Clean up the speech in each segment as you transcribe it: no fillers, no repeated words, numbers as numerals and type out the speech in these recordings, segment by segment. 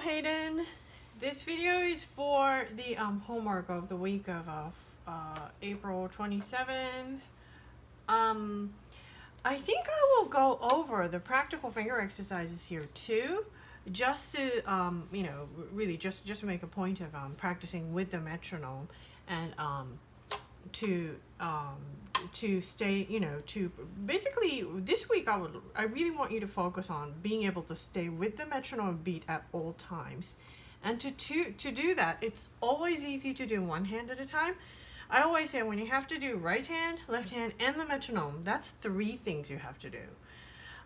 Hayden. This video is for the homework of the week of April 27th. I think I will go over the practical finger exercises here too, just to really just to make a point of practicing with the metronome and to stay, to basically this week I really want you to focus on being able to stay with the metronome beat at all times. And to do that, it's always easy to do one hand at a time. I always say when you have to do right hand, left hand, and the metronome, that's 3 things you have to do.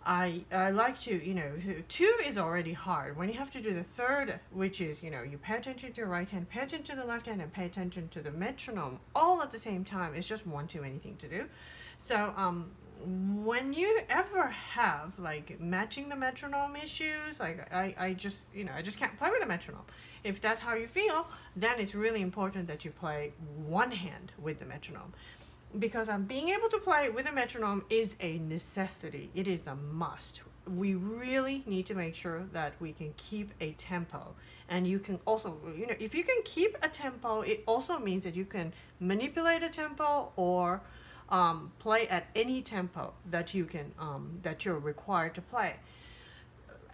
I like to, 2 is already hard. When you have to do the 3rd, which is, you pay attention to your right hand, pay attention to the left hand, and pay attention to the metronome all at the same time, it's just one too many thing to do. So when you ever have like matching the metronome issues, like I just can't play with the metronome. If that's how you feel, then it's really important that you play one hand with the metronome. Because being able to play with a metronome is a necessity. It is a must. We really need to make sure that we can keep a tempo. And you can also, if you can keep a tempo, it also means that you can manipulate a tempo or play at any tempo that you can, that you're required to play.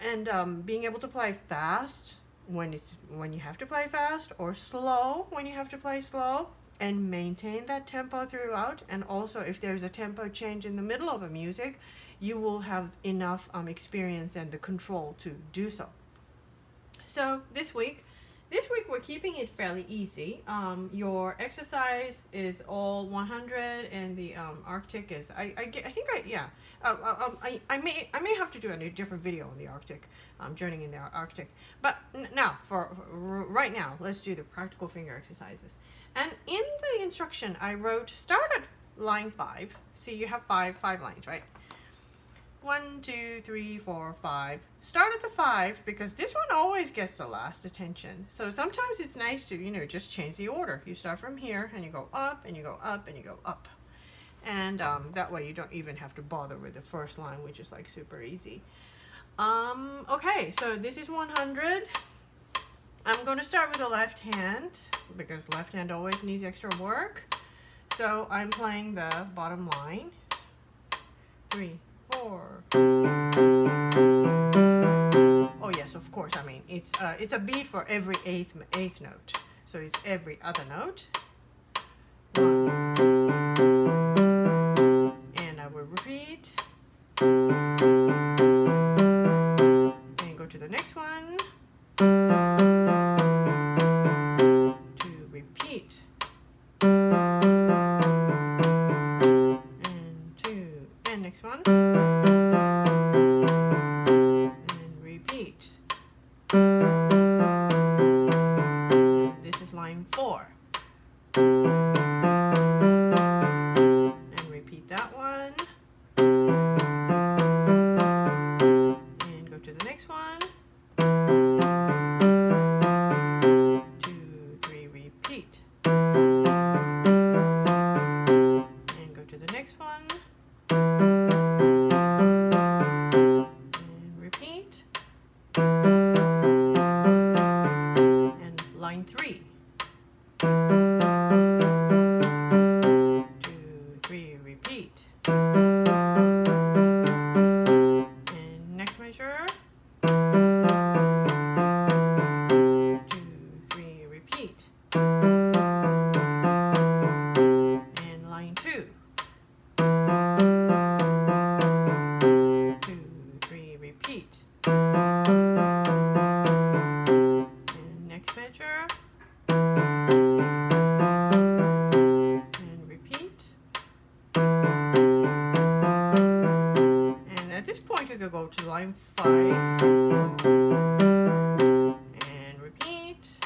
And being able to play fast when you have to play fast, or slow when you have to play slow, and maintain that tempo throughout. And also if there's a tempo change in the middle of a music, you will have enough experience and the control to do so. So this week we're keeping it fairly easy. Your exercise is all 100, and the Arctic is I may have to do a different video on the Arctic, journeying in the Arctic. But now for right now, let's do the practical finger exercises. And in the instruction, I wrote start at line 5. See, you have five lines, right? 1, 2, 3, 4, 5. Start at the 5 because this one always gets the last attention. So sometimes it's nice to, just change the order. You start from here and you go up and you go up and you go up. And that way you don't even have to bother with the first line, which is like super easy. Okay, so this is 100. I'm going to start with the left hand because left hand always needs extra work. So I'm playing the bottom line. 3, 4. Oh yes, of course. I mean, it's a beat for every eighth note. So it's every other note. 1. And I will repeat. And go to the next one. Next one, and repeat. This is line 4, and repeat that one, and go to the next one. 2, 3, repeat, and go to the next one. Line 3. 2, 3, repeat. And next measure. 2, 3, repeat. And line 2. 2, 3, repeat. Measure and repeat. And at this point you could go to line 5 and repeat,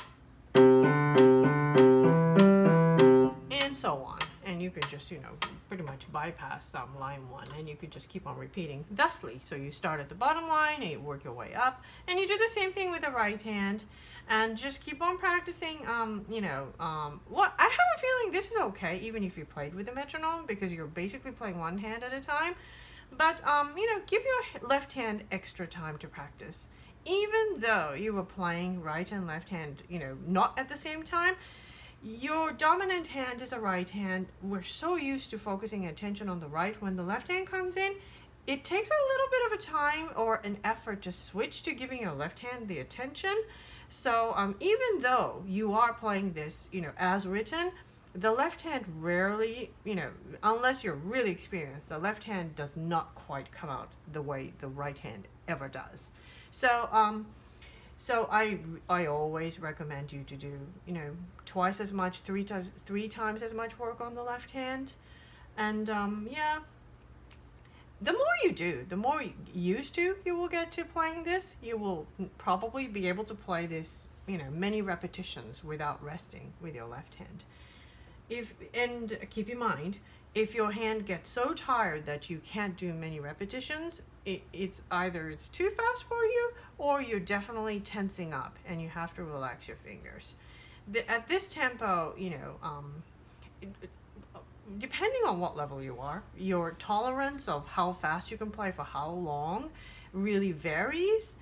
and so on. And you could just pretty much bypass line 1, and you could just keep on repeating thusly. So you start at the bottom line and you work your way up, and you do the same thing with the right hand. And just keep on practicing. Well, I have a feeling this is okay, even if you played with a metronome, because you're basically playing one hand at a time. But, give your left hand extra time to practice. even though you were playing right and left hand, not at the same time, your dominant hand is a right hand. We're so used to focusing attention on the right. When the left hand comes in, it takes a little bit of a time or an effort to switch to giving your left hand the attention. So even though you are playing this, as written, the left hand rarely, unless you're really experienced, the left hand does not quite come out the way the right hand ever does. So I always recommend you to do, twice as much, three times as much work on the left hand. And yeah, the more you do, the more used to you will get to playing this. You will probably be able to play this, many repetitions without resting with your left hand. And keep in mind, if your hand gets so tired that you can't do many repetitions, it's either it's too fast for you, or you're definitely tensing up and you have to relax your fingers. At this tempo, depending on what level you are, your tolerance of how fast you can play for how long really varies.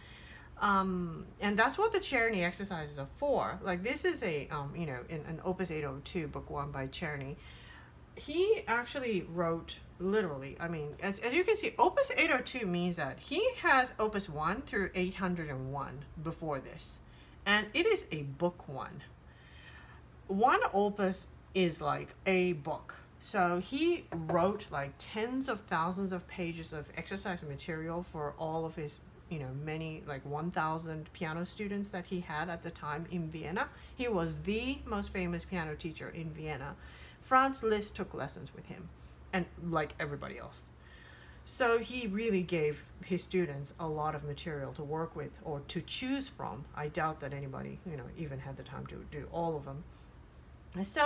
And that's what the Czerny exercises are for. Like, this is a in an Opus 802, book 1 by Czerny. He actually wrote literally, as you can see, Opus 802 means that he has Opus 1 through 801 before this. And it is a book 1. One opus is like a book. So he wrote like tens of thousands of pages of exercise material for all of his, many, like 1,000 piano students that he had at the time in Vienna. He was the most famous piano teacher in Vienna. Franz Liszt took lessons with him, and like everybody else. So he really gave his students a lot of material to work with or to choose from. I doubt that anybody, even had the time to do all of them. So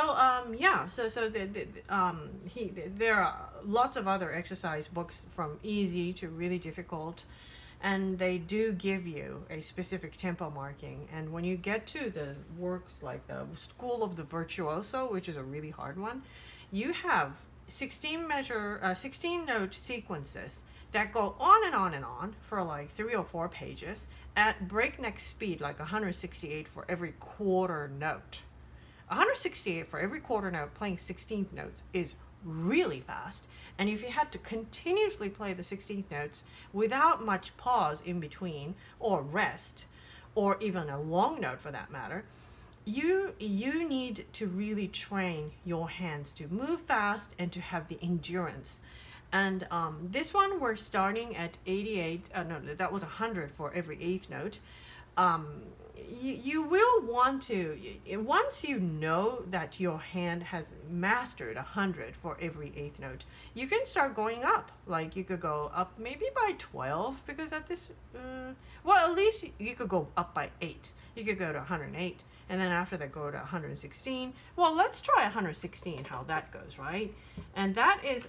there are lots of other exercise books from easy to really difficult, and they do give you a specific tempo marking. And when you get to the works like the School of the Virtuoso, which is a really hard one, you have 16 note sequences that go on and on and on for like 3 or 4 pages at breakneck speed, like 168 for every quarter note. 168 for every quarter note, playing 16th notes, is really fast. And if you had to continuously play the 16th notes without much pause in between, or rest, or even a long note for that matter, you need to really train your hands to move fast and to have the endurance. And this one, we're starting at 88, no, that was 100 for every 8th note. You will want to, once you know that your hand has mastered 100 for every 8th note, you can start going up. Like, you could go up maybe by 12, because at this, at least you could go up by 8. You could go to 108, and then after that go to 116. Well, let's try 116, how that goes, right? And that is,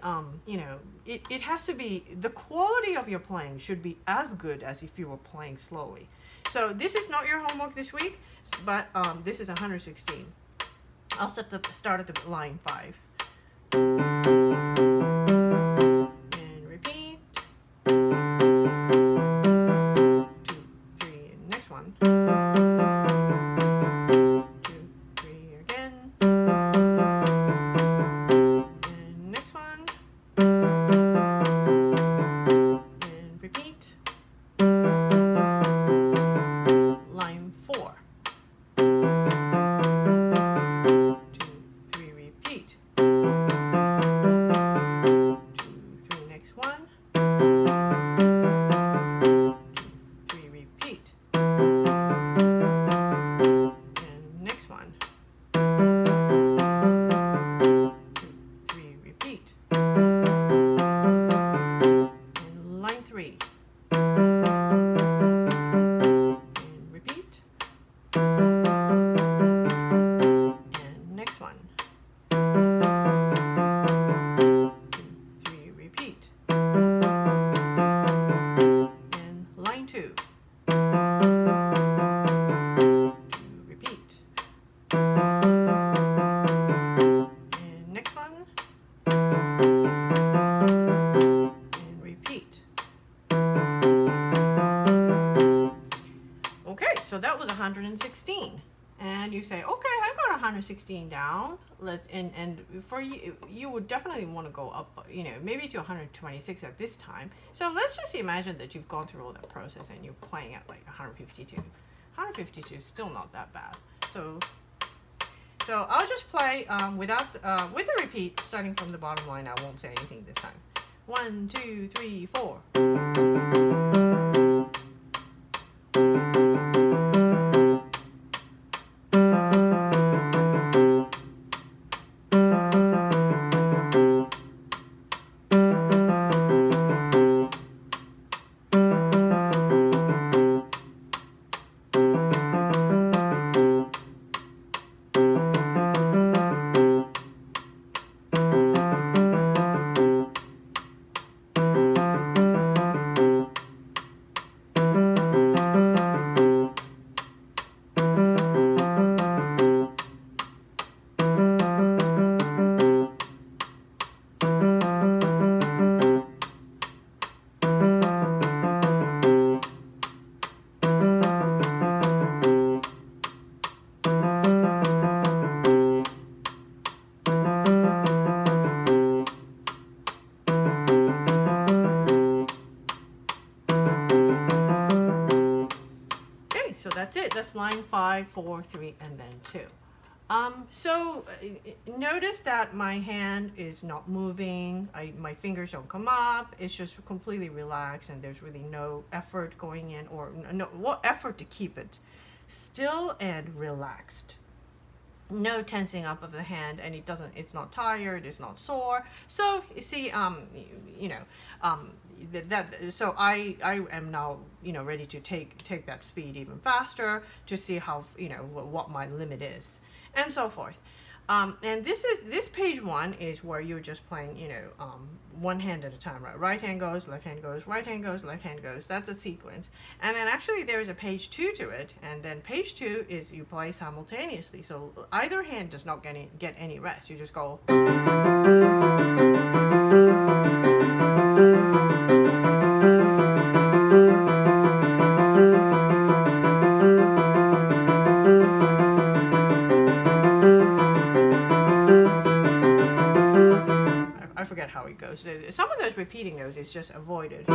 it has to be, the quality of your playing should be as good as if you were playing slowly. So this is not your homework this week, but this is 116. I'll start at the line 5. And repeat. 2, 3, and next one. 2, 3 again. And next one. And repeat. Line 4. 2, 3, repeat. 2, 3, next one. 2, 3, repeat. And next one. 2, 3, repeat. And line 3. And next one. 2, 3, repeat. And So that was 116. And you say, okay, I got 116 down. And for you, you would definitely want to go up, you know, maybe to 126 at this time. So let's just imagine that you've gone through all that process and you're playing at like 152. 152 is still not that bad. So I'll just play without with the repeat, starting from the bottom line. I won't say anything this time. 1, 2, 3, 4. So that's it. That's line 5, 4, 3, and then 2. So notice that my hand is not moving. My fingers don't come up. It's just completely relaxed, and there's really no effort going in, or what effort to keep it still and relaxed. No tensing up of the hand, and it's not tired, it's not sore. So you see, so I am now, ready to take that speed even faster to see how, what my limit is, and so forth. And this page 1 is where you're just playing, one hand at a time, right? Right hand goes, left hand goes, right hand goes, left hand goes. That's a sequence. And then actually there's a page 2 to it. And then page 2 is you play simultaneously. So either hand does not get any rest. You just go. I forget how it goes. Some of those repeating notes is just avoided.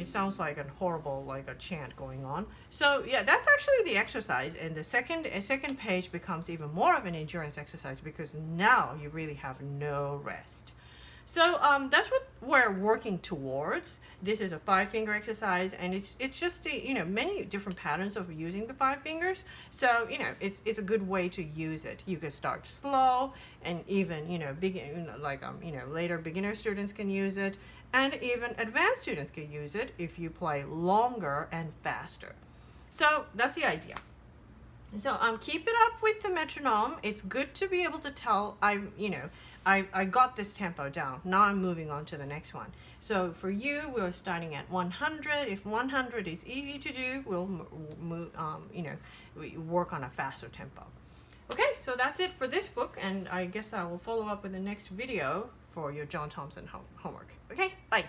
Sounds like a horrible, like a chant going on. So yeah, that's actually the exercise, and the second page becomes even more of an endurance exercise because now you really have no rest. So that's what we're working towards. This is a 5-finger exercise, and it's just many different patterns of using the 5 fingers. So it's a good way to use it. You can start slow, and even later beginner students can use it, and even advanced students can use it if you play longer and faster. So that's the idea. So keep it up with the metronome. It's good to be able to tell I got this tempo down. Now I'm moving on to the next one. So for you, we're starting at 100. If 100 is easy to do, we'll move. We work on a faster tempo. Okay, so that's it for this book, and I guess I will follow up with the next video for your John Thompson homework. Okay, bye.